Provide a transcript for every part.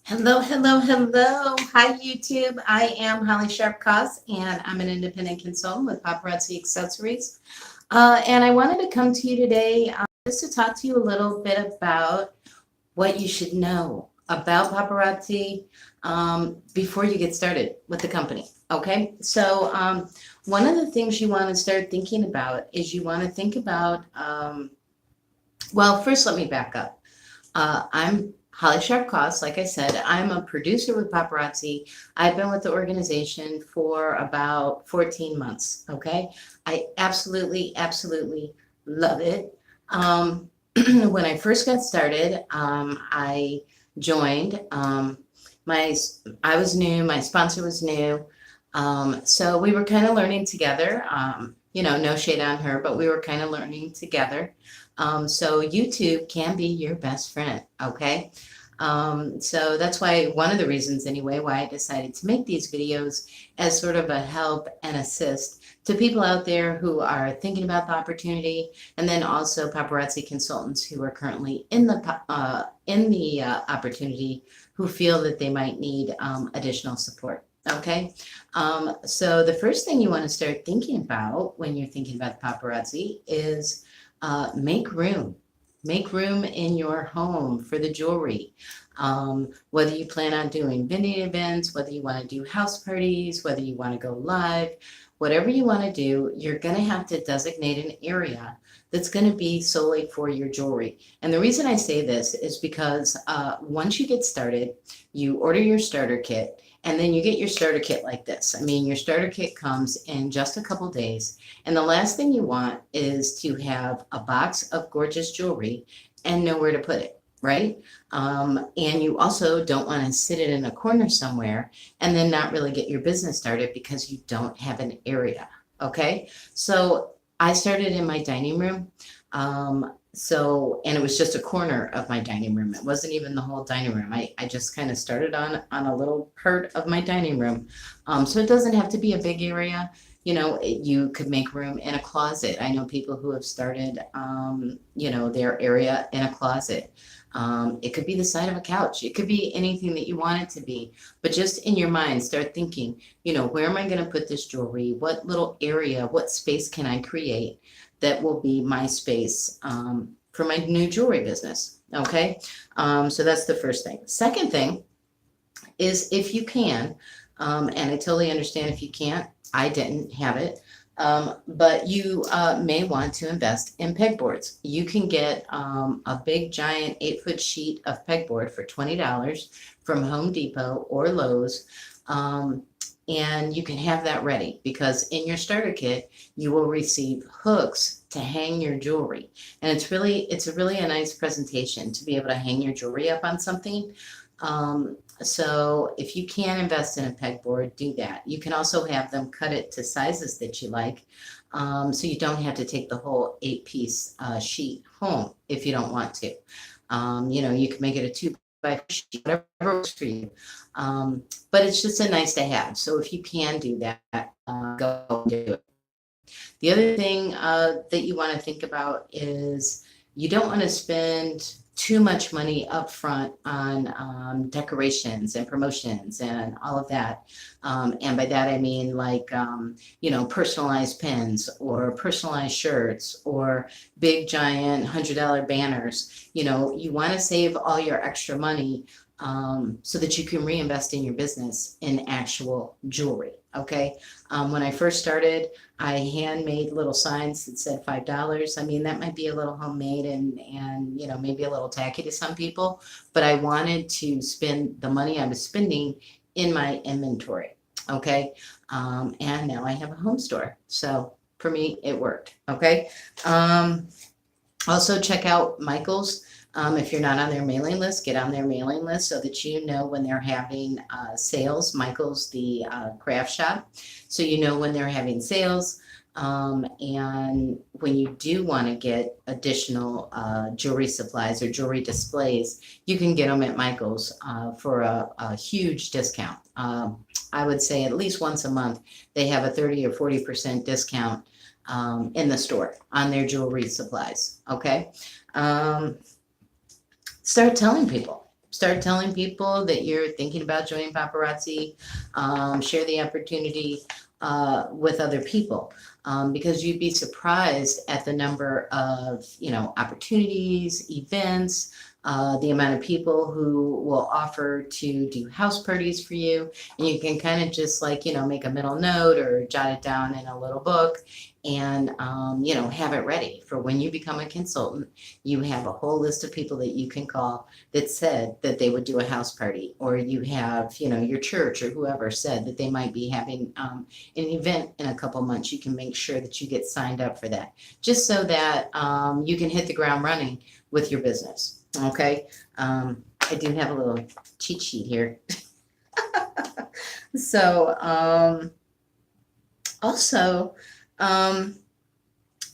Hello, hello, hello. Hi, YouTube. I am Holly Sharp-Koss, and I'm an independent consultant with Paparazzi Accessories. And I wanted to come to you today just to talk to you a little bit about what you should know about paparazzi before you get started with the company. Okay, so one of the things you want to start thinking about is you want to think about, well, first let me back up. I'm Holly Sharp-Koss. Like I said, I'm a producer with Paparazzi. I've been with the organization for about 14 months. Okay. I absolutely, absolutely love it. When I first got started, I joined. My I was new. My sponsor was new. So we were kind of learning together. No shade on her, but we were kind of learning together. So YouTube can be your best friend, okay? So that's why one of the reasons anyway why I decided to make these videos as sort of a help and assist to people out there who are thinking about the opportunity, and then also paparazzi consultants who are currently in the opportunity who feel that they might need additional support. Okay, so the first thing you want to start thinking about when you're thinking about paparazzi is make room. Make room in your home for the jewelry. Whether you plan on doing vending events, whether you want to do house parties, whether you want to go live, whatever you want to do, you're going to have to designate an area that's going to be solely for your jewelry. And the reason I say this is because once you get started, you order your starter kit. And then you get your starter kit like this. I mean, your starter kit comes in just a couple days. And the last thing you want is to have a box of gorgeous jewelry and nowhere to put it, right? And you also don't want to sit it in a corner somewhere and then not really get your business started because you don't have an area, okay? So I started in my dining room. And it was just a corner of my dining room. It wasn't even the whole dining room. I just kind of started on a little part of my dining room. So it doesn't have to be a big area. You could make room in a closet. I know people who have started, their area in a closet. It could be the side of a couch. It could be anything that you want it to be. But just in your mind, start thinking, where am I going to put this jewelry? What little area, what space can I create that will be my space for my new jewelry business? Okay. So that's the first thing. Second thing is if you can, and I totally understand if you can't, I didn't have it. But you may want to invest in pegboards. You can get a big giant 8-foot sheet of pegboard for $20 from Home Depot or Lowe's. And you can have that ready because in your starter kit, you will receive hooks to hang your jewelry. And it's really a nice presentation to be able to hang your jewelry up on something. So if you can invest in a pegboard, do that. You can also have them cut it to sizes that you like. So you don't have to take the whole 8-piece sheet home if you don't want to. You can make it a 2x4 sheet, whatever works for you. But it's just a nice to have. So if you can do that, go and do it. The other thing that you want to think about is you don't want to spend too much money up front on decorations and promotions and all of that. And by that, I mean like, personalized pins or personalized shirts or big giant $100 banners. You want to save all your extra money so that you can reinvest in your business in actual jewelry. Okay. When I first started, I handmade little signs that said $5. I mean, that might be a little homemade and maybe a little tacky to some people, but I wanted to spend the money I was spending in my inventory. Okay. And now I have a home store. So for me, it worked. Okay. Also check out Michael's. If you're not on their mailing list, get on their mailing list so that you know when they're having sales. Michael's the craft shop, so you know when they're having sales. And when you do want to get additional jewelry supplies or jewelry displays, you can get them at Michael's for a huge discount. I would say at least once a month, they have a 30 or 40% discount in the store on their jewelry supplies. Okay. Start telling people. start telling people that you're thinking about joining paparazzi. Share the opportunity with other people, because you'd be surprised at the number of, opportunities, events, the amount of people who will offer to do house parties for you. And you can kind of just like, make a middle note or jot it down in a little book and, have it ready for when you become a consultant. You have a whole list of people that you can call that said that they would do a house party, or you have, your church or whoever said that they might be having an event in a couple months. You can make sure that you get signed up for that, just so that you can hit the ground running with your business. Okay. I do have a little cheat sheet here. So also,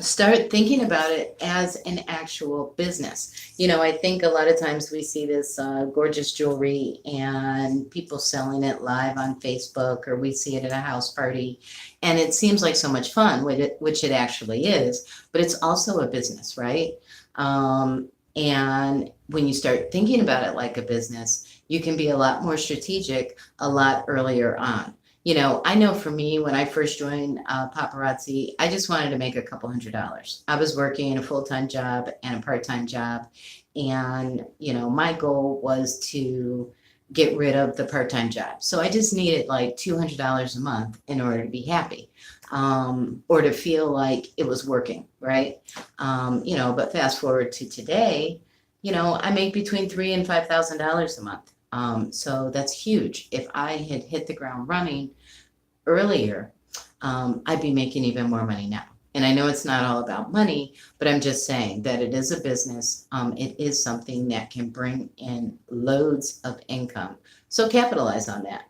start thinking about it as an actual business. I think a lot of times we see this gorgeous jewelry and people selling it live on Facebook, or we see it at a house party, and it seems like so much fun, which it actually is, but it's also a business, right? And when you start thinking about it like a business, you can be a lot more strategic a lot earlier on. I know for me, when I first joined Paparazzi, I just wanted to make a couple $100s. I was working a full-time job and a part-time job. And, my goal was to get rid of the part-time job. So I just needed like $200 a month in order to be happy, or to feel like it was working, right? But fast forward to today, I make between $3,000 and $5,000 a month. So that's huge. If I had hit the ground running earlier, I'd be making even more money now. And I know it's not all about money, but I'm just saying that it is a business. It is something that can bring in loads of income. So capitalize on that.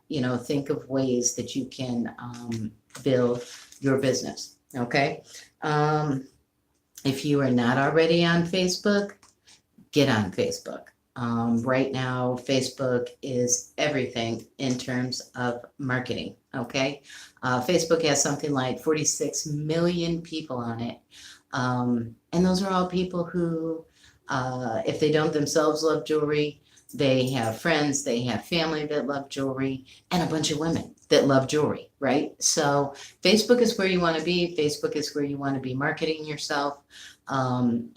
Think of ways that you can build your business. Okay. If you are not already on Facebook, get on Facebook. Right now, Facebook is everything in terms of marketing. Okay. Facebook has something like 46 million people on it. And those are all people who, if they don't themselves love jewelry, they have friends, they have family that love jewelry, and a bunch of women that love jewelry, right? So Facebook is where you want to be. Facebook is where you want to be marketing yourself.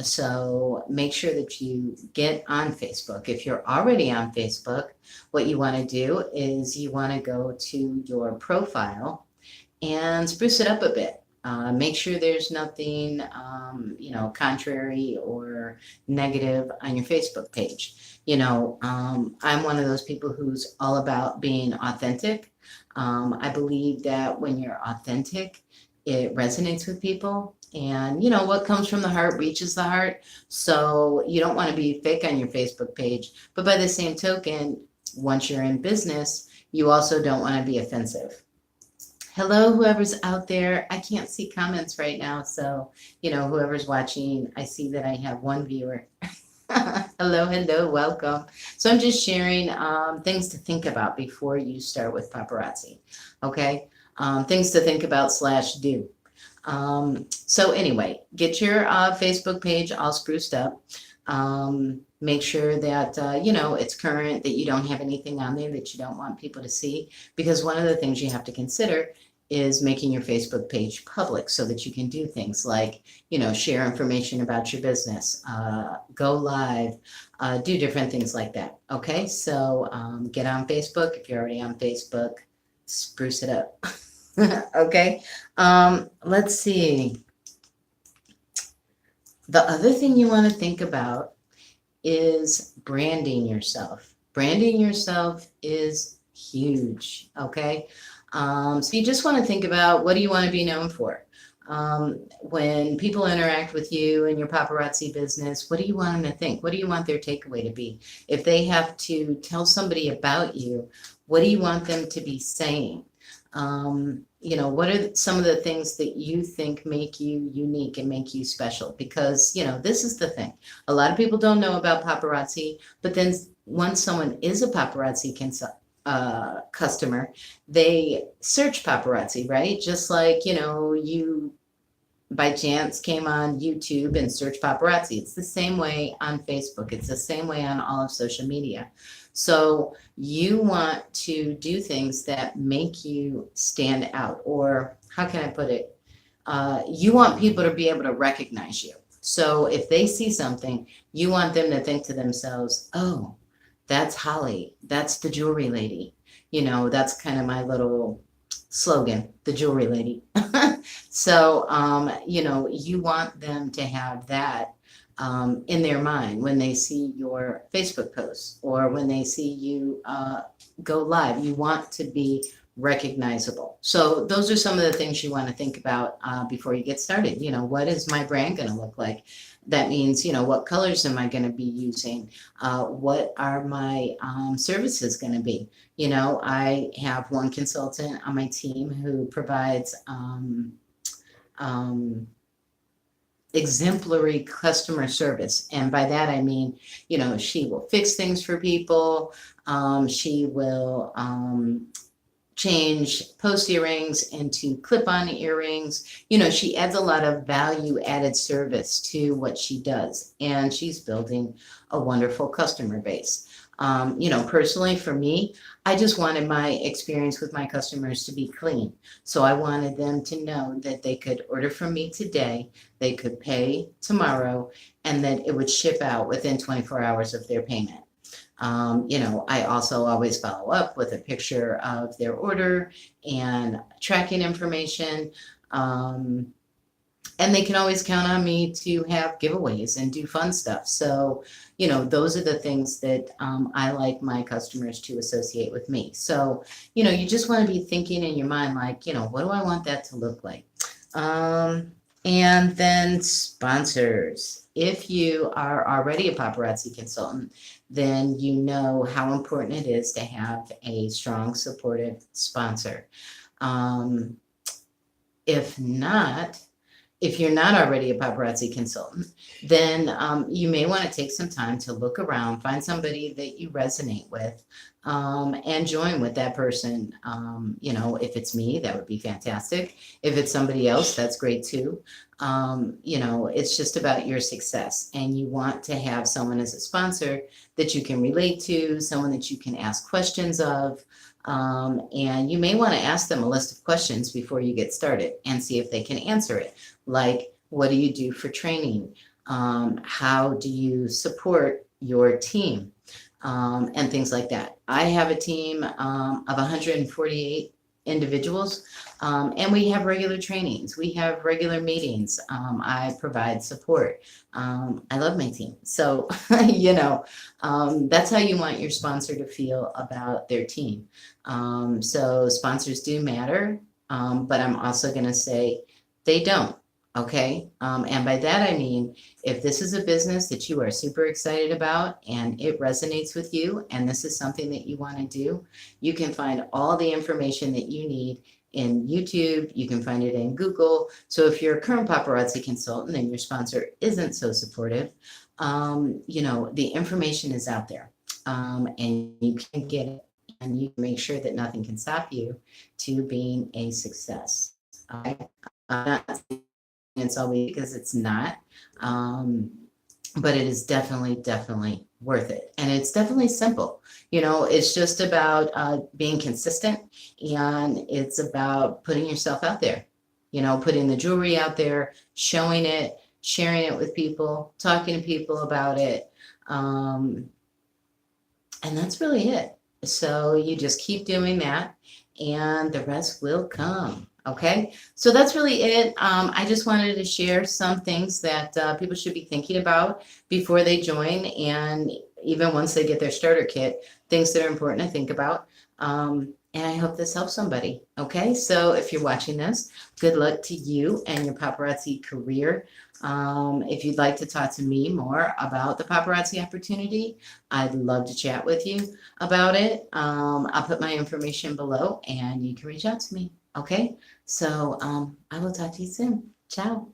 So make sure that you get on Facebook. If you're already on Facebook, what you want to do is you want to go to your profile and spruce it up a bit. Make sure there's nothing, contrary or negative on your Facebook page. I'm one of those people who's all about being authentic. I believe that when you're authentic, it resonates with people. And what comes from the heart reaches the heart. So you don't want to be fake on your Facebook page. But by the same token, once you're in business, you also don't want to be offensive. Hello, whoever's out there. I can't see comments right now. So, whoever's watching, I see that I have one viewer. Hello, welcome. So I'm just sharing things to think about before you start with Paparazzi. Okay. Things to think about / do. So anyway, get your Facebook page all spruced up. Make sure that, it's current, that you don't have anything on there that you don't want people to see. Because one of the things you have to consider is making your Facebook page public so that you can do things like, share information about your business, go live, do different things like that. Okay, so get on Facebook. If you're already on Facebook, spruce it up. Okay, let's see. The other thing you want to think about is branding yourself. Branding yourself is huge. Okay. So you just want to think about, what do you want to be known for? When people interact with you in your paparazzi business, what do you want them to think? What do you want their takeaway to be? If they have to tell somebody about you, what do you want them to be saying? What are some of the things that you think make you unique and make you special? Because, this is the thing. A lot of people don't know about paparazzi, but then once someone is a paparazzi customer, they search paparazzi, right? Just like, you by chance came on YouTube and searched paparazzi. It's the same way on Facebook. It's the same way on all of social media. So you want to do things that make you stand out, or how can I put it? You want people to be able to recognize you. So if they see something, you want them to think to themselves, oh, that's Holly. That's the jewelry lady. That's kind of my little slogan, the jewelry lady. So, you want them to have that in their mind when they see your Facebook posts or when they see you go live. You want to be recognizable. So those are some of the things you want to think about before you get started. What is my brand going to look like? That means, what colors am I going to be using? What are my services going to be? I have one consultant on my team who provides exemplary customer service. And by that, I mean, she will fix things for people. She will change post earrings into clip-on earrings. She adds a lot of value-added service to what she does, and she's building a wonderful customer base. Personally for me, I just wanted my experience with my customers to be clean. So I wanted them to know that they could order from me today, they could pay tomorrow, and that it would ship out within 24 hours of their payment. I also always follow up with a picture of their order and tracking information. And they can always count on me to have giveaways and do fun stuff. So, those are the things that I like my customers to associate with me. So, you just want to be thinking in your mind, like, what do I want that to look like? And then sponsors. If you are already a paparazzi consultant, then you know how important it is to have a strong, supportive sponsor. If you're not already a paparazzi consultant, then you may want to take some time to look around, find somebody that you resonate with, and join with that person. If it's me, that would be fantastic. If it's somebody else, that's great too. It's just about your success, and you want to have someone as a sponsor that you can relate to, someone that you can ask questions of. And you may want to ask them a list of questions before you get started and see if they can answer it. Like, what do you do for training? How do you support your team? And things like that. I have a team of 148 individuals, and we have regular trainings. We have regular meetings. I provide support. I love my team. So, that's how you want your sponsor to feel about their team. So sponsors do matter, but I'm also going to say they don't. Okay. And by that, I mean, if this is a business that you are super excited about and it resonates with you, and this is something that you want to do, you can find all the information that you need in YouTube. You can find it in Google. So if you're a current paparazzi consultant and your sponsor isn't so supportive, the information is out there, and you can get it, and you can make sure that nothing can stop you to being a success. I'm not saying it's always, because it's not, but it is definitely worth it, and it's definitely simple. It's just about being consistent, and it's about putting yourself out there, putting the jewelry out there, showing it, sharing it with people, talking to people about it, and that's really it. So you just keep doing that, and the rest will come. Okay, so that's really it. I just wanted to share some things that people should be thinking about before they join, and even once they get their starter kit, things that are important to think about. And I hope this helps somebody. Okay, so if you're watching this, good luck to you and your paparazzi career. If you'd like to talk to me more about the paparazzi opportunity, I'd love to chat with you about it. I'll put my information below, and you can reach out to me. Okay, so I will talk to you soon. Ciao.